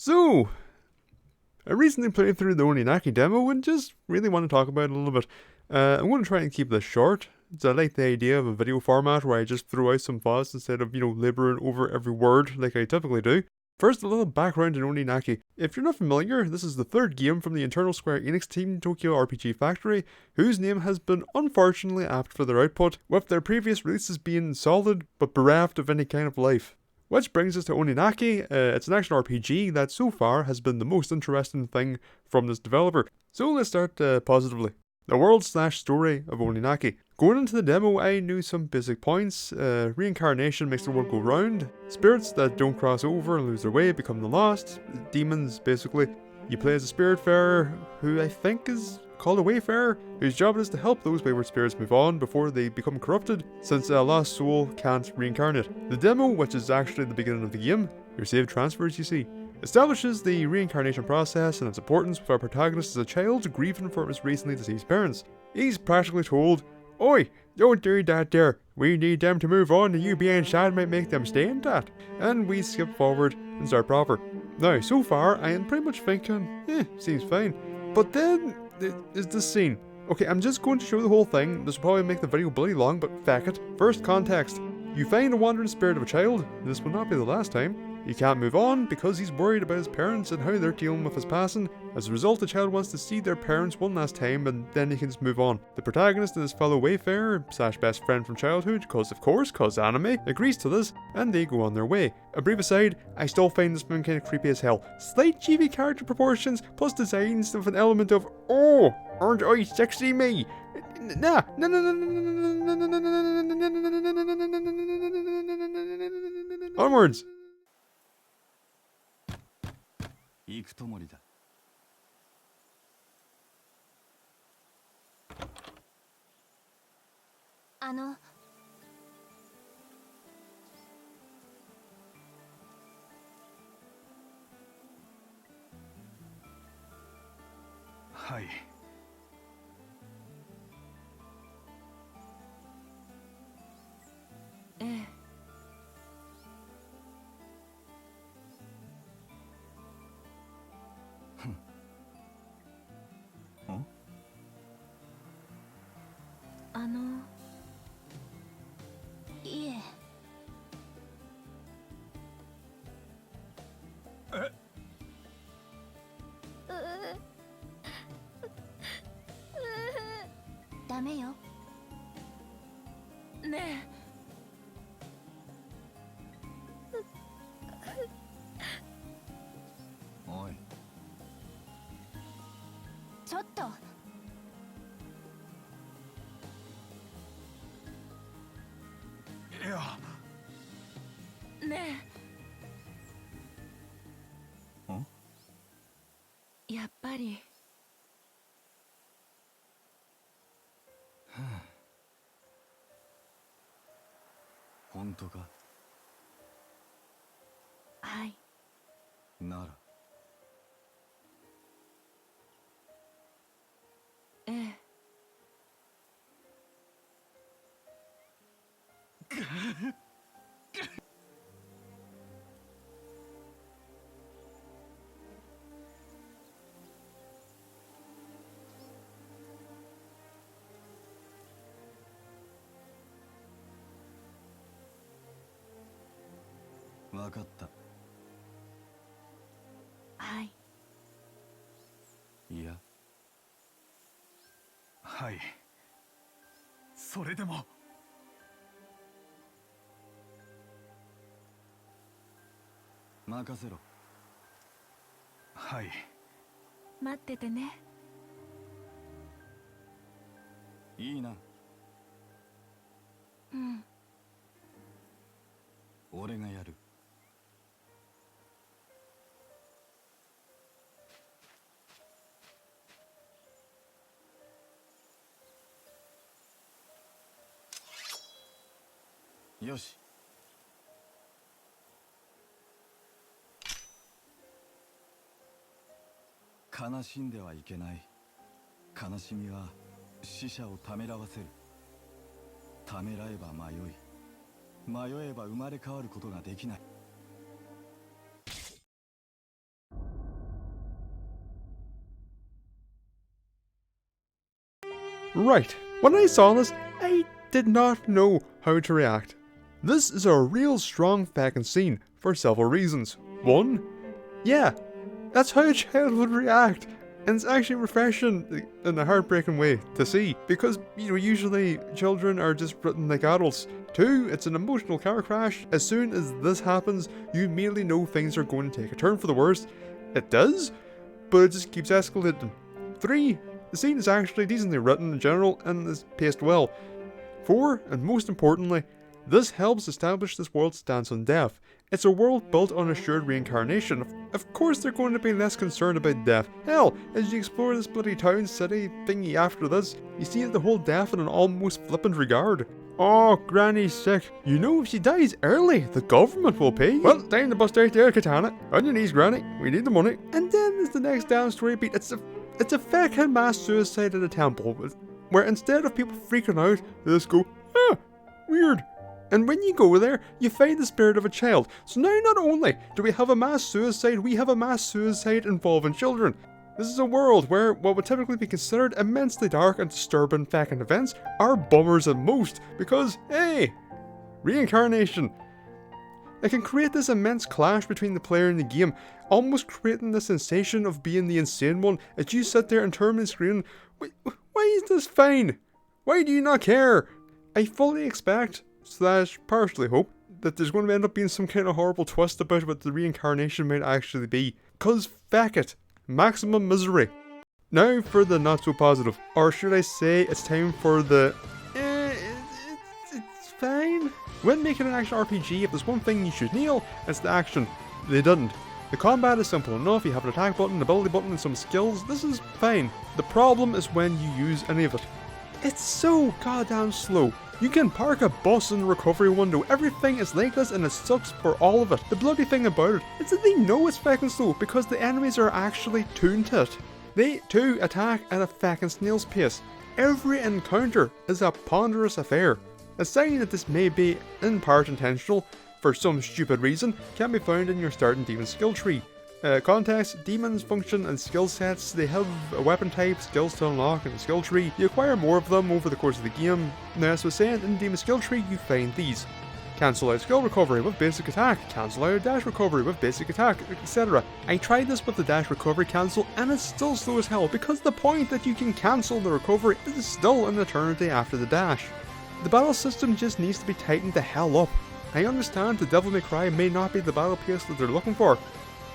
So, I recently played through the Oninaki demo and just really want to talk about it a little bit. I'm going to try and keep this short. So I like the idea of a video format where I just throw out some thoughts instead of, laboring over every word like I typically do. First, a little background in Oninaki. If you're not familiar, this is the third game from the internal Square-Enix team Tokyo RPG Factory, whose name has been unfortunately apt for their output, with their previous releases being solid but bereft of any kind of life. Which brings us to Oninaki. It's an action RPG that so far has been the most interesting thing from this developer. So let's start positively. The world/story of Oninaki. Going into the demo, I knew some basic points. Reincarnation makes the world go round. Spirits that don't cross over and lose their way become the lost. Demons, basically. You play as a spiritfarer, who I think is called a wayfarer, whose job it is to help those wayward spirits move on before they become corrupted, since a lost soul can't reincarnate. The demo, which is actually the beginning of the game, your save transfers you see, establishes the reincarnation process and its importance with our protagonist as a child grieving for his recently deceased parents. He's practically told, "Oi, don't do that there. We need them to move on and you being sad might make them stay in that." And we skip forward and start proper. Now, so far, I am pretty much thinking, seems fine. But then, is this scene. Okay, I'm just going to show the whole thing. This will probably make the video bloody long, but feck it. First, context. You find a wandering spirit of a child. This will not be the last time. He can't move on because he's worried about his parents and how they're dealing with his passing. As a result, the child wants to see their parents one last time and then he can just move on. The protagonist and his fellow wayfarer/best friend from childhood, cause anime, agrees to this and they go on their way. A brief aside, I still find this film kind of creepy as hell. Slight chibi character proportions plus designs with an element of, oh, aren't I sexy me? Nah, no, no, no, no, no, no, no, no, no. Onwards. 行くともりだ。はい。ええ。いえ。ダメよ。ねえ。おい。ちょっと。いや。ねえ。ん？やっぱり。本当か？はい。なら。ええ。わかった。はい。いや。はい。それでも。任せろ。はい。待っててね。いいな。うん。俺がやる。よし。悲しんではいけない。悲しみは死者をためらわせる。ためらえば迷い、迷えば生まれ変わることができない。Right, when I saw this, I did not know how to react. This is a real strong fucking scene for several reasons. One, yeah, that's how a child would react. And it's actually refreshing in a heartbreaking way to see, because, usually children are just written like adults. Two, it's an emotional car crash. As soon as this happens, you immediately know things are going to take a turn for the worst. It does, but it just keeps escalating. Three, the scene is actually decently written in general and is paced well. Four, and most importantly, this helps establish this world's stance on death. It's a world built on assured reincarnation. Of course they're going to be less concerned about death. Hell, as you explore this bloody town city thingy after this, you see the whole death in an almost flippant regard. Oh, Granny's sick. If she dies early, the government will pay you. Well, time to bust out the katana. On your knees, Granny. We need the money. And then there's the next damn story beat. It's a fucking mass suicide at a temple, where instead of people freaking out, they just go, weird. And when you go there, you find the spirit of a child. So now not only do we have a mass suicide, we have a mass suicide involving children. This is a world where what would typically be considered immensely dark and disturbing fucking events are bummers at most, because, hey, reincarnation. It can create this immense clash between the player and the game, almost creating the sensation of being the insane one as you sit there and turn and scream, why is this fine? Why do you not care? I fully expect, / partially hope, that there's going to end up being some kind of horrible twist about what the reincarnation might actually be. Cause feck it. Maximum misery. Now for the not so positive. Or should I say it's time for the it's fine. When making an action RPG, if there's one thing you should nail, it's the action. They didn't. The combat is simple enough, you have an attack button, an ability button, and some skills. This is fine. The problem is when you use any of it. It's so goddamn slow. You can park a bus in the recovery window, everything is like this and it sucks for all of it. The bloody thing about it is that they know it's fucking slow because the enemies are actually tuned to it. They too attack at a fucking snail's pace. Every encounter is a ponderous affair. A sign that this may be in part intentional, for some stupid reason, can be found in your starting demon skill tree. Context, demons function and skill sets. They have a weapon type, skills to unlock, and a skill tree. You acquire more of them over the course of the game. Now, as I was saying, in the demon skill tree you find these. Cancel out skill recovery with basic attack, cancel out dash recovery with basic attack, etc. I tried this with the dash recovery cancel and it's still slow as hell because the point that you can cancel the recovery is still an eternity after the dash. The battle system just needs to be tightened the hell up. I understand the Devil May Cry may not be the battle pace that they're looking for,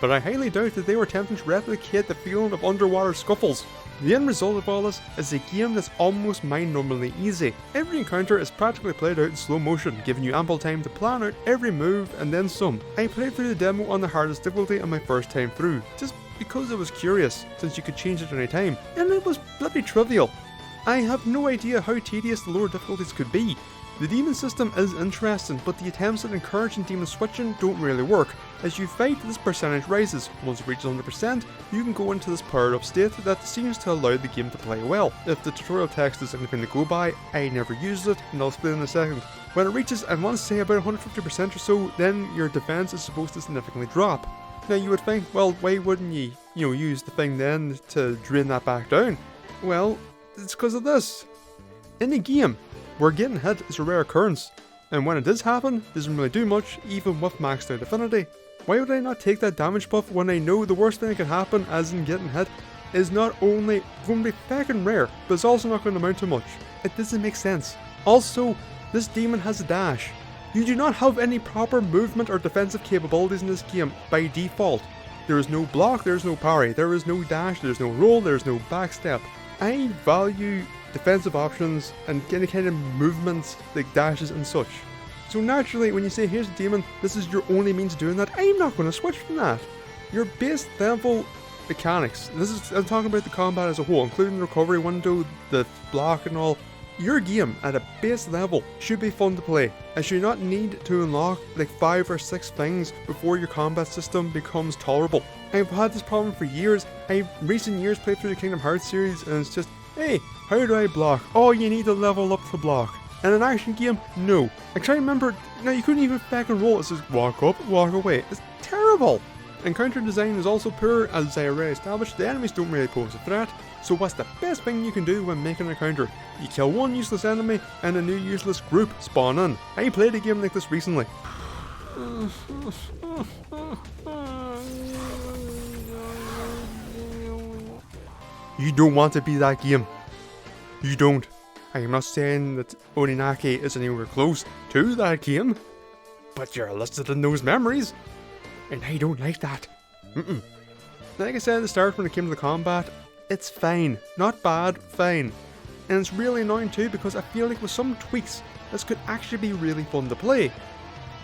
but I highly doubt that they were attempting to replicate the feeling of underwater scuffles. The end result of all this is a game that's almost mind-numbingly easy. Every encounter is practically played out in slow motion, giving you ample time to plan out every move and then some. I played through the demo on the hardest difficulty on my first time through, just because I was curious, since you could change it any time, and it was bloody trivial. I have no idea how tedious the lower difficulties could be. The demon system is interesting, but the attempts at encouraging demon switching don't really work. As you fight, this percentage rises. Once it reaches 100%, you can go into this powered up state that seems to allow the game to play well. If the tutorial text is anything to go by, I never used it, and I'll explain in a second. When it reaches, I want to say about 150% or so, then your defense is supposed to significantly drop. Now you would think, well, why wouldn't you, use the thing then to drain that back down? Well, it's because of this. In the game, where getting hit is a rare occurrence, and when it does happen, it doesn't really do much, even with maxed out affinity. Why would I not take that damage buff when I know the worst thing that could happen, as in getting hit, is not only going to be fucking rare, but it's also not going to amount to much? It doesn't make sense. Also, this demon has a dash. You do not have any proper movement or defensive capabilities in this game by default. There is no block, there is no parry, there is no dash, there is no roll, there is no backstep. I value defensive options and any kind of movements like dashes and such. So naturally, when you say here's a demon, this is your only means of doing that, I'm not going to switch from that. Your base level mechanics, I'm talking about the combat as a whole, including the recovery window, the block and all. Your game at a base level should be fun to play, as you not need to unlock like 5 or 6 things before your combat system becomes tolerable. I've had this problem for years. I've recent years played through the Kingdom Hearts series and it's just, hey, how do I block? Oh, you need to level up to block. And an action game? No. I try to remember, now you couldn't even fucking roll, it says walk up, walk away. It's terrible. Encounter design is also poor, as I already established, the enemies don't really pose a threat, so what's the best thing you can do when making an encounter? You kill one useless enemy and a new useless group spawn in. I played a game like this recently. You don't want to be that game. You don't. I am not saying that Oninaki is anywhere close to that game, but you're listed in those memories, and I don't like that. Like I said at the start when it came to the combat, it's fine. Not bad, fine. And it's really annoying too because I feel like with some tweaks, this could actually be really fun to play.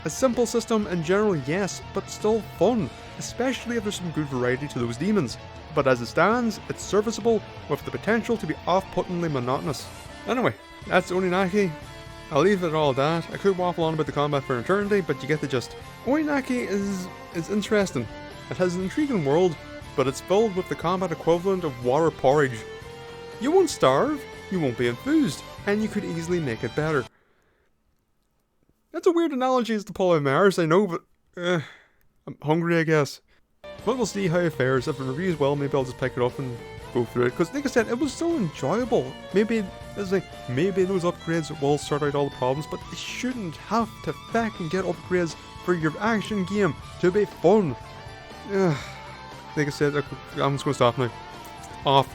A simple system in general, yes, but still fun, especially if there's some good variety to those demons. But as it stands, it's serviceable with the potential to be off-puttingly monotonous. Anyway, that's Oninaki. I'll leave it at all that. I could waffle on about the combat for eternity, but you get the gist. Oninaki is interesting. It has an intriguing world, but it's filled with the combat equivalent of water porridge. You won't starve, you won't be enthused, and you could easily make it better. That's a weird analogy as to pull out my arse, I know, but I'm hungry, I guess. But we'll see how it fares. If it reviews well, maybe I'll just pick it up and go through it. Because like I said, it was so enjoyable. Maybe those upgrades will sort out all the problems, but they shouldn't have to fucking get upgrades for your action game to be fun. Like I said, I'm just going to stop now. Off.